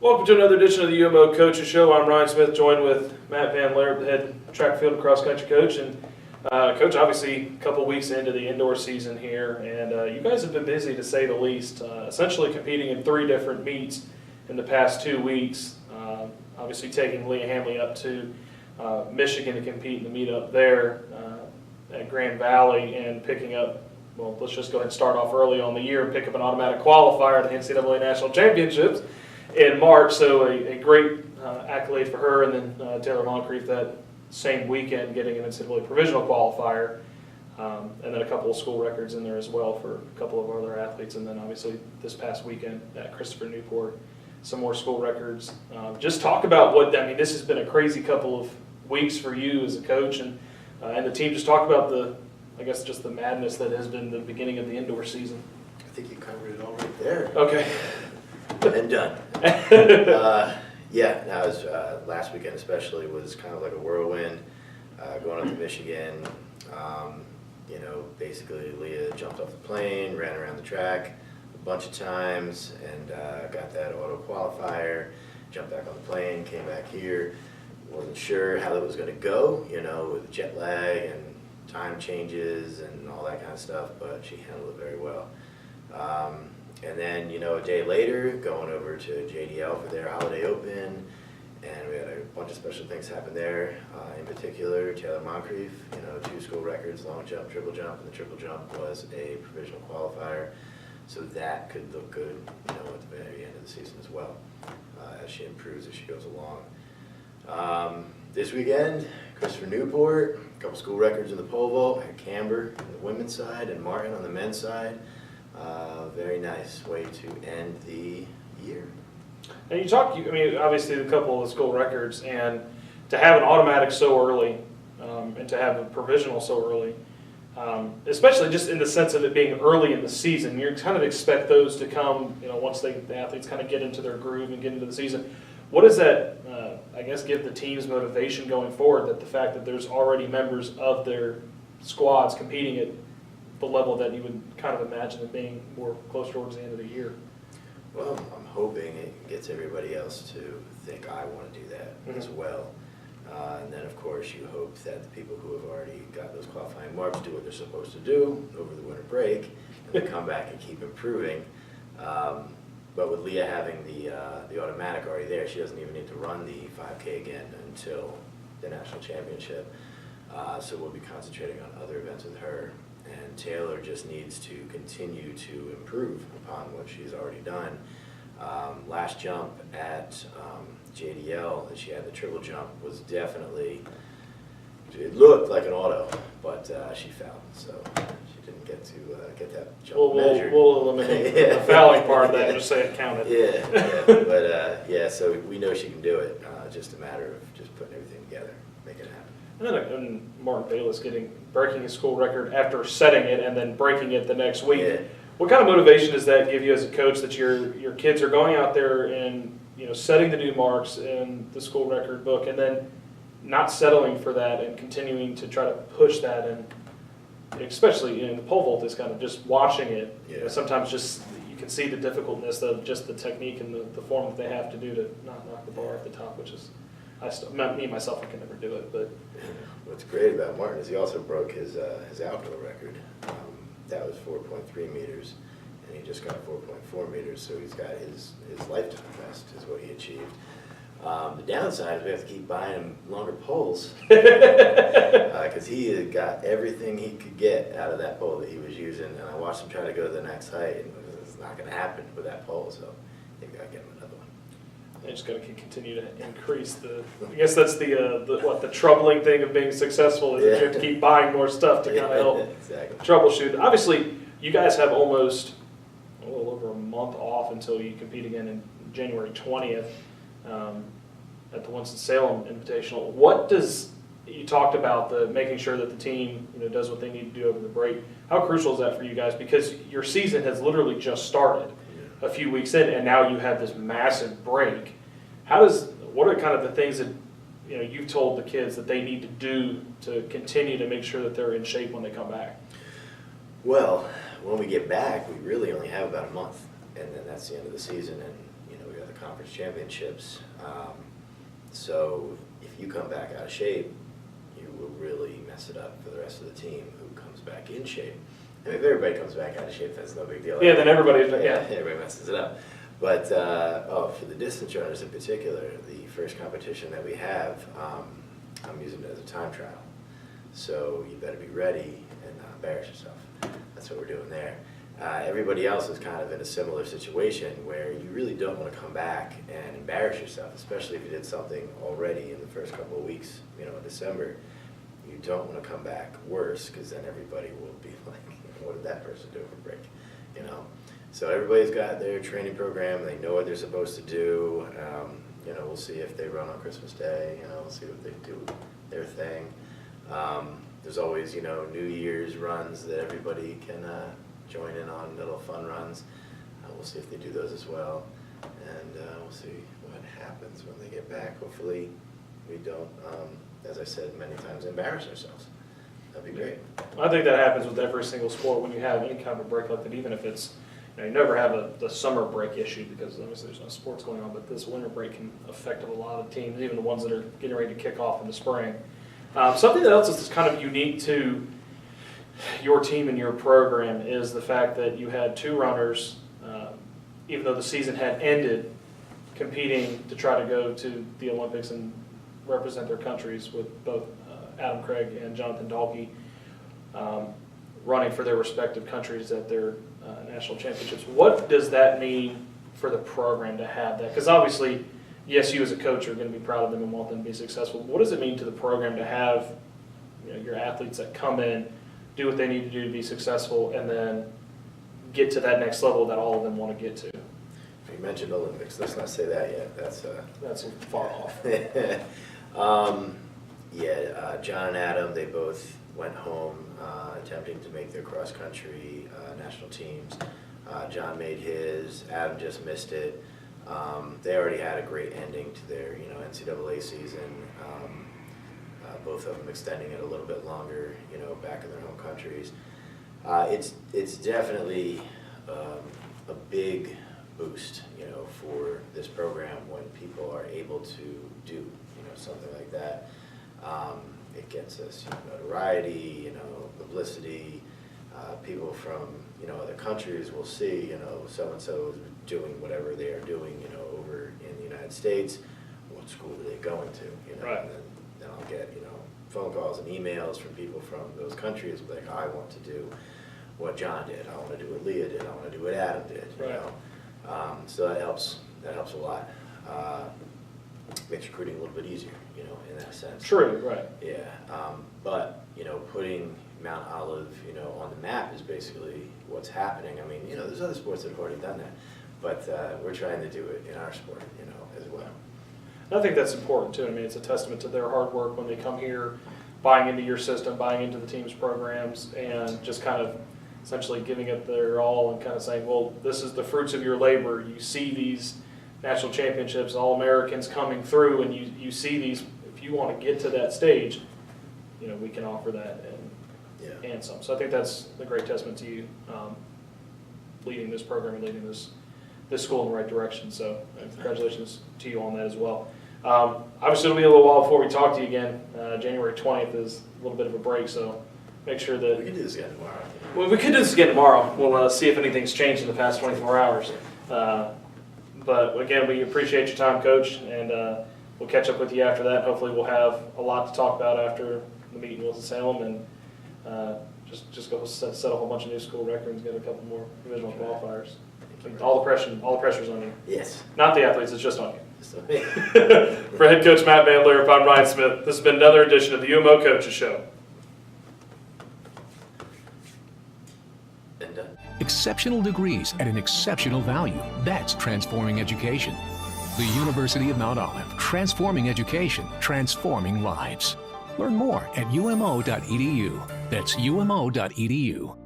Welcome to another edition of the UMO Coaches Show. I'm Ryan Smith, joined with Matt Van Lierop, the head track field and cross country coach. And Coach, obviously a couple weeks into the indoor season here, and you guys have been busy to say the least, essentially competing in 3 different meets in the past 2 weeks. Obviously taking Leah Hamley up to Michigan to compete in the meet up there at Grand Valley, and picking up, well, let's just go ahead and start off early on the year and pick up an automatic qualifier at the NCAA National Championships in March. So a great accolade for her. And then Taylor Moncrief that same weekend getting an NCAA provisional qualifier, and then a couple of school records in there as well for a couple of other athletes. And then obviously this past weekend at Christopher Newport, some more school records. Just talk about what, I mean, this has been a crazy couple of weeks for you as a coach and the team. Just talk about the, I guess, just the madness that has been the beginning of the indoor season. I think you covered it all right there. Okay. And done. Yeah, that was last weekend especially was kind of like a whirlwind. Going up to Michigan, you know, basically Leah jumped off the plane, ran around the track a bunch of times, and got that auto qualifier. Jumped back on the plane, came back here. Wasn't sure how that was going to go, you know, with jet lag and time changes and all that kind of stuff, but she handled it very well. And then, you know, a day later, going over to JDL for their Holiday Open, and we had a bunch of special things happen there. In particular, Taylor Moncrief, you know, 2 school records, long jump, triple jump, and the triple jump was a provisional qualifier. So that could look good, you know, at the very end of the season as well, as she improves as she goes along. This weekend, Christopher Newport, a couple school records in the pole vault, had Camber on the women's side and Martin on the men's side. Very nice way to end the year. And you talk, I mean, obviously a couple of the school records, and to have an automatic so early, and to have a provisional so early, especially just in the sense of it being early in the season, you kind of expect those to come, you know, once the athletes kind of get into their groove and get into the season. What does that, I guess, give the team's motivation going forward, that the fact that there's already members of their squads competing at the level that you would kind of imagine it being more close towards the end of the year? Well, I'm hoping it gets everybody else to think I want to do that as well. And then, of course, you hope that the people who have already got those qualifying marks do what they're supposed to do over the winter break, and then come back and keep improving. But with Leah having the automatic already there, she doesn't even need to run the 5K again until the national championship. So we'll be concentrating on other events with her. And Taylor just needs to continue to improve upon what she's already done. Last jump at JDL that she had, the triple jump, was definitely, it looked like an auto, but she fell, so she didn't get to get that jump measured. We'll eliminate the fouling part of that and just say it counted. Yeah, but yeah, so we know she can do it. Just a matter of just putting everything together, making it happen. And then Martin Bayless breaking his school record after setting it and then breaking it the next week. Yeah. What kind of motivation does that give you as a coach, that your kids are going out there and, you know, setting the new marks in the school record book, and then not settling for that and continuing to try to push that? And especially, you know, the pole vault is kind of just watching it. Yeah. You know, sometimes just you can see the difficultness of just the technique and the form that they have to do to not knock the bar off the top, which is, me myself, I can never do it. But what's great about Martin is he also broke his outdoor record. That was 4.3 meters, and he just got 4.4 meters, so he's got his lifetime best is what he achieved. The downside is we have to keep buying him longer poles, because he had got everything he could get out of that pole that he was using, and I watched him try to go to the next height, and it's not going to happen with that pole, so I think I'll get him another one. I just got to continue to increase the. I guess that's the troubling thing of being successful, is that you have to keep buying more stuff to kind of help troubleshoot. Obviously, you guys have almost a little over a month off until you compete again in January 20th at the Winston-Salem Invitational. What does, you talked about the making sure that the team, you know, does what they need to do over the break. How crucial is that for you guys? Because your season has literally just started a few weeks in, and now you have this massive break. What are kind of the things that, you know, you've told the kids that they need to do to continue to make sure that they're in shape when they come back? Well, when we get back, we really only have about a month, and then that's the end of the season, and you know, we got the conference championships. So if you come back out of shape, you will really mess it up for the rest of the team who comes back in shape. I mean, if everybody comes back out of shape, that's no big deal. Yeah, then everybody's, Everybody messes it up. But, for the distance runners in particular, the first competition that we have, I'm using it as a time trial. So you better be ready and not embarrass yourself. That's what we're doing there. Everybody else is kind of in a similar situation where you really don't want to come back and embarrass yourself, especially if you did something already in the first couple of weeks, in December. You don't want to come back worse, because then everybody will be like, what did that person do for break? So everybody's got their training program. They know what they're supposed to do. We'll see if they run on Christmas Day. We'll see what they do, their thing. There's always, New Year's runs that everybody can join in on, little fun runs. We'll see if they do those as well. And we'll see what happens when they get back. Hopefully we don't, as I said many times, embarrass ourselves. That'd be great. I think that happens with every single sport when you have any kind of a break like that, even if it's, you never have the summer break issue, because obviously there's no sports going on, but this winter break can affect a lot of teams, even the ones that are getting ready to kick off in the spring. Something else that's kind of unique to your team and your program is the fact that you had two runners, even though the season had ended, competing to try to go to the Olympics and represent their countries, with both Adam Craig and Jonathan Dahlke running for their respective countries at their national championships. What does that mean for the program to have that? Because obviously, yes, you as a coach are going to be proud of them and want them to be successful. What does it mean to the program to have your athletes that come in, do what they need to do to be successful, and then get to that next level that all of them want to get to? You mentioned Olympics. Let's not say that yet. That's far off. John and Adam, they both went home attempting to make their cross-country national teams. John made his. Adam just missed it. They already had a great ending to their NCAA season. Both of them extending it a little bit longer, back in their home countries. It's definitely a big boost, for this program when people are able to do, something like that. It gets us notoriety, publicity. People from other countries will see, so-and-so is doing whatever they are doing, over in the United States. What school are they going to? Right. And then I'll get phone calls and emails from people from those countries like, I want to do what John did. I want to do what Leah did. I want to do what Adam did. Right. So that helps. That helps a lot. Makes recruiting a little bit easier, in that sense. True, right. Yeah, but, putting Mount Olive, on the map is basically what's happening. I mean, there's other sports that have already done that, but we're trying to do it in our sport, as well. I think that's important too. I mean, it's a testament to their hard work when they come here, buying into your system, buying into the team's programs, and just kind of essentially giving it their all and kind of saying, well, this is the fruits of your labor. You see these national championships, All-Americans coming through, and you see these. If you want to get to that stage, we can offer that and some. So I think that's a great testament to you leading this program and leading this school in the right direction. So congratulations to you on that as well. Obviously, it'll be a little while before we talk to you again. January 20th is a little bit of a break, so make sure that... We can do this again tomorrow. Well, we could do this again tomorrow. We'll see if anything's changed in the past 24 hours. But again, we appreciate your time, Coach, and we'll catch up with you after that. Hopefully we'll have a lot to talk about after the meeting with Salem, and just go set a whole bunch of new school records, get a couple more divisional qualifiers. All the pressure's on you. Yes. Not the athletes, it's just on you. Just on me. For head coach Matt Van Lierop, I'm Ryan Smith. This has been another edition of the UMO Coaches Show. And done. Exceptional degrees at an exceptional value. That's transforming education. The University of Mount Olive, transforming education, transforming lives. Learn more at umo.edu. That's umo.edu.